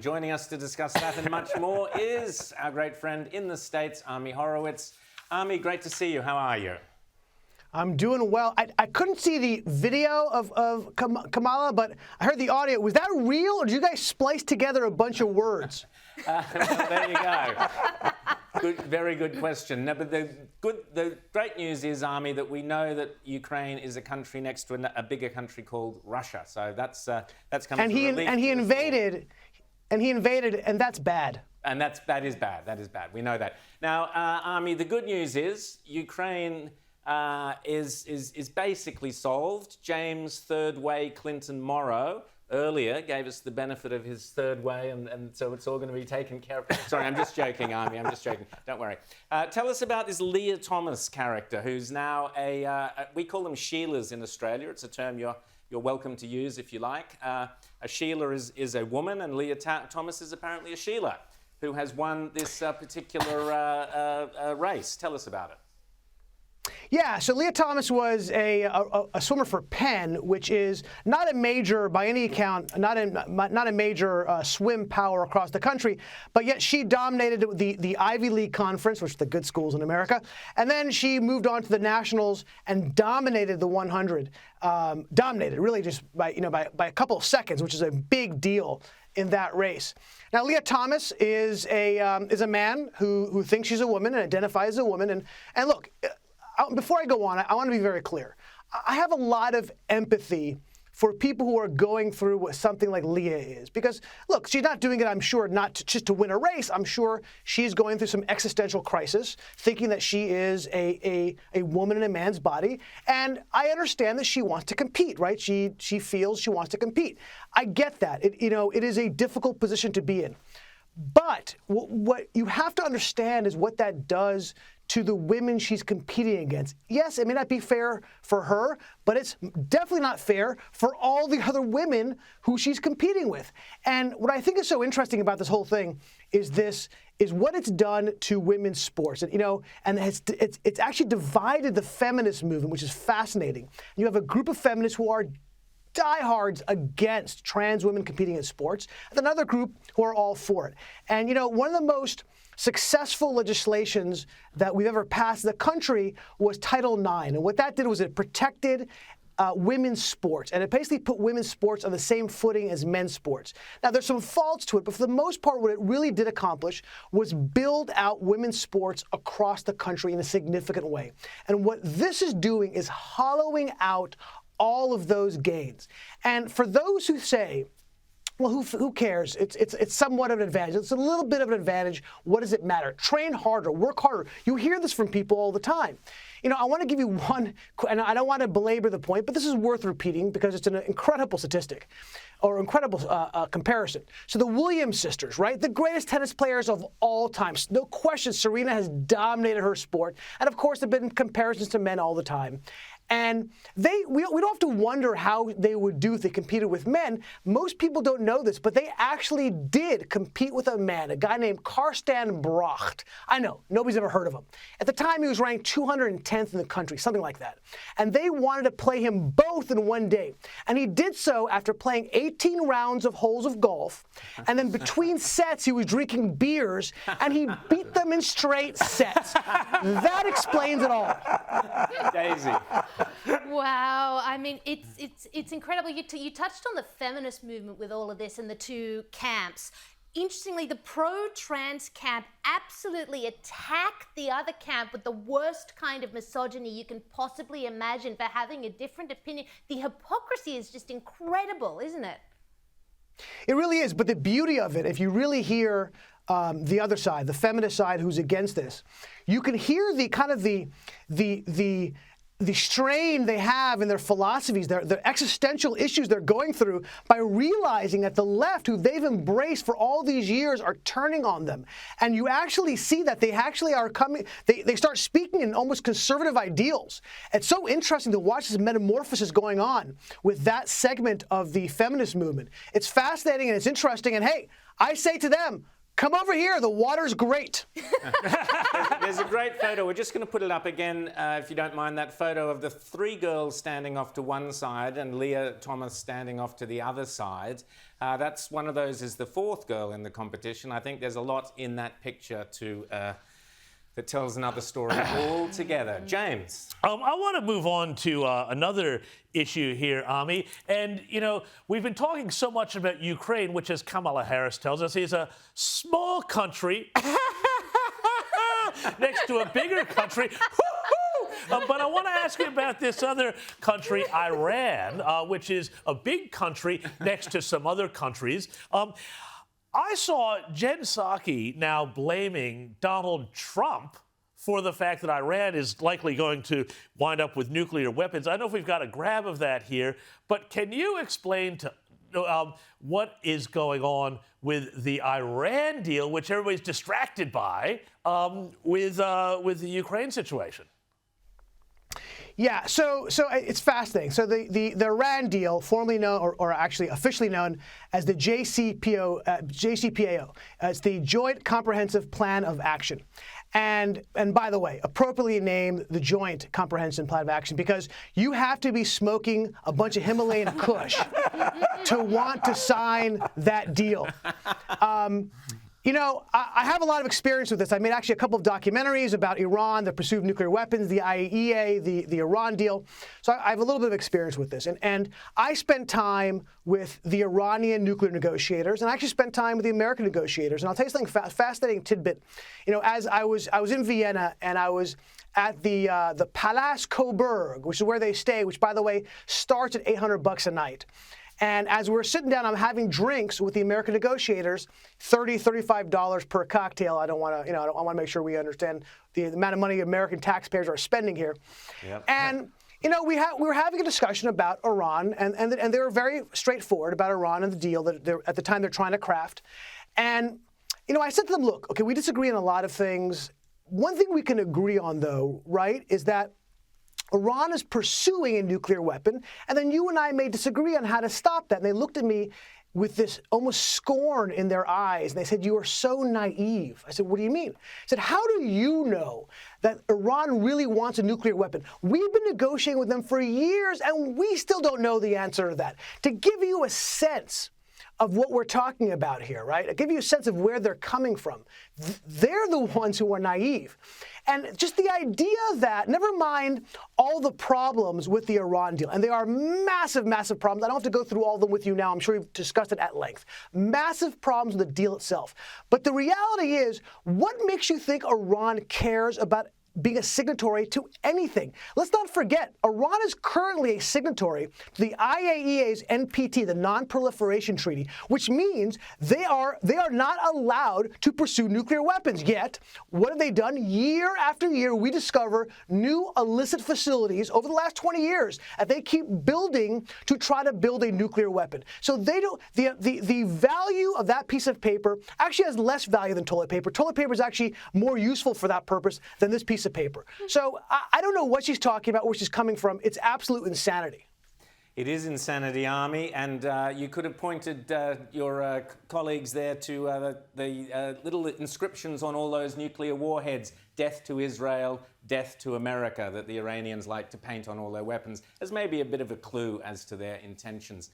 Joining us to discuss that and much more is our great friend in the States, Ami Horowitz. Ami, great to see you. How are you? I'm doing well. I couldn't see the video of Kamala, but I heard the audio. Was that real, or did you guys splice together a bunch of words? Well, there you go. Very good question. No, but the great news is, Ami, that we know that Ukraine is a country next to a bigger country called Russia. So that's coming. And he invaded, and that's bad. And that is bad. That is bad. We know that. Now, Ami, the good news is Ukraine is basically solved. James Third Way Clinton Morrow earlier gave us the benefit of his third way, and so it's all going to be taken care of. Sorry, I'm just joking, Ami. I'm just joking. Don't worry. Tell us about this Leah Thomas character, who's now we call them Sheilas in Australia. It's a term you're welcome to use if you like. A Sheila is a woman, and Leah Thomas is apparently a Sheila who has won this particular race. Tell us about it. Yeah, so Leah Thomas was a swimmer for Penn, which is not a major, by any account, not a major swim power across the country, but yet she dominated the Ivy League conference, which is the good schools in America, and then she moved on to the nationals and dominated the 100. Dominated, really, just by a couple of seconds, which is a big deal in that race. Now, Leah Thomas is a man who thinks she's a woman and identifies as a woman, and look. Before I go on, I want to be very clear. I have a lot of empathy for people who are going through what something like Leah is. Because, look, she's not doing it, I'm sure, just to win a race. I'm sure she's going through some existential crisis, thinking that she is a woman in a man's body. And I understand that she wants to compete, right? She feels she wants to compete. I get that. It is a difficult position to be in. But what you have to understand is what that does to the women she's competing against. Yes, it may not be fair for her, but it's definitely not fair for all the other women who she's competing with. And what I think is so interesting about this whole thing is what it's done to women's sports. And it's actually divided the feminist movement, which is fascinating. You have a group of feminists who are diehards against trans women competing in sports, and another group who are all for it. And one of the most successful legislations that we've ever passed in the country was Title IX. And what that did was it protected women's sports. And it basically put women's sports on the same footing as men's sports. Now, there's some faults to it, but for the most part, what it really did accomplish was build out women's sports across the country in a significant way. And what this is doing is hollowing out all of those gains. And for those who say, well, who cares? It's somewhat of an advantage. It's a little bit of an advantage. What does it matter? Train harder, work harder. You hear this from people all the time. I want to give you one, and I don't want to belabor the point, but this is worth repeating because it's an incredible statistic or incredible comparison. So the Williams sisters, right? The greatest tennis players of all time. No question, Serena has dominated her sport. And of course, there have been comparisons to men all the time. And we don't have to wonder how they would do if they competed with men. Most people don't know this, but they actually did compete with a man, a guy named Karsten Bracht. I know, nobody's ever heard of him. At the time, he was ranked 210th in the country, something like that. And they wanted to play him both in one day. And he did so after playing 18 rounds of holes of golf. And then between sets, he was drinking beers, and he beat them in straight sets. That explains it all. Daisy. Wow, I mean, it's incredible. You touched on the feminist movement with all of this and the two camps. Interestingly, the pro-trans camp absolutely attacked the other camp with the worst kind of misogyny you can possibly imagine for having a different opinion. The hypocrisy is just incredible, isn't it? It really is, but the beauty of it, if you really hear the other side, the feminist side who's against this, you can hear the kind of the strain they have in their philosophies, their existential issues they're going through by realizing that the left, who they've embraced for all these years, are turning on them. And you actually see that they actually are coming, they start speaking in almost conservative ideals. It's so interesting to watch this metamorphosis going on with that segment of the feminist movement. It's fascinating and it's interesting. And hey, I say to them, come over here. The water's great. There's a great photo. We're just going to put it up again, if you don't mind, that photo of the 3 girls standing off to one side and Leah Thomas standing off to the other side. That's one of those is the 4th girl in the competition. I think there's a lot in that picture that tells another story altogether. James. I want to move on to another issue here, Ami. And, you know, we've been talking so much about Ukraine, which, as Kamala Harris tells us, is a small country next to a bigger country. But I want to ask you about this other country, Iran, which is a big country next to some other countries. I saw Jen Psaki now blaming Donald Trump for the fact that Iran is likely going to wind up with nuclear weapons. I don't know if we've got a grab of that here, but can you explain to what is going on with the Iran deal, which everybody's distracted by, with the Ukraine situation? Yeah, so it's fascinating. So the Iran deal, formerly known, or actually officially known as the JCPOA, it's the Joint Comprehensive Plan of Action. And by the way, appropriately named the Joint Comprehensive Plan of Action, because you have to be smoking a bunch of Himalayan Kush to want to sign that deal. You know, I have a lot of experience with this. I made actually a couple of documentaries about Iran, the pursuit of nuclear weapons, the IAEA, the Iran deal. So I have a little bit of experience with this. And I spent time with the Iranian nuclear negotiators, and I actually spent time with the American negotiators. And I'll tell you something fascinating tidbit. You know, as I was in Vienna, and I was at the Palais Coburg, which is where they stay, which, by the way, starts at $800 a night. And as we're sitting down, I'm having drinks with the American negotiators, $30, $35 per cocktail. I don't want to, I want to make sure we understand the amount of money American taxpayers are spending here. Yep. And, you know, we were having a discussion about Iran, and they were very straightforward about Iran and the deal that at the time they're trying to craft. And, you know, I said to them, look, okay, we disagree on a lot of things. One thing we can agree on, though, right, is that Iran is pursuing a nuclear weapon, and then you and I may disagree on how to stop that. And they looked at me with this almost scorn in their eyes, and they said, you are so naive. I said, what do you mean? I said, how do you know that Iran really wants a nuclear weapon? We've been negotiating with them for years, and we still don't know the answer to that. To give you a sense of what we're talking about here, right? I'll give you a sense of where they're coming from. They're the ones who are naive. And just the idea that, never mind all the problems with the Iran deal, and they are massive, massive problems. I don't have to go through all of them with you now. I'm sure you've discussed it at length. Massive problems with the deal itself. But the reality is, what makes you think Iran cares about being a signatory to anything? Let's not forget, Iran is currently a signatory to the IAEA's NPT, the Non-Proliferation Treaty, which means they are not allowed to pursue nuclear weapons. Yet, what have they done? Year after year, we discover new illicit facilities over the last 20 years that they keep building to try to build a nuclear weapon. So they don't. The value of that piece of paper actually has less value than toilet paper. Toilet paper is actually more useful for that purpose than this piece of paper. So I don't know what she's talking about, where she's coming from. It's absolute insanity. It is insanity, Ami, and you could have pointed your colleagues there to the little inscriptions on all those nuclear warheads, death to Israel, death to America, that the Iranians like to paint on all their weapons, as maybe a bit of a clue as to their intentions.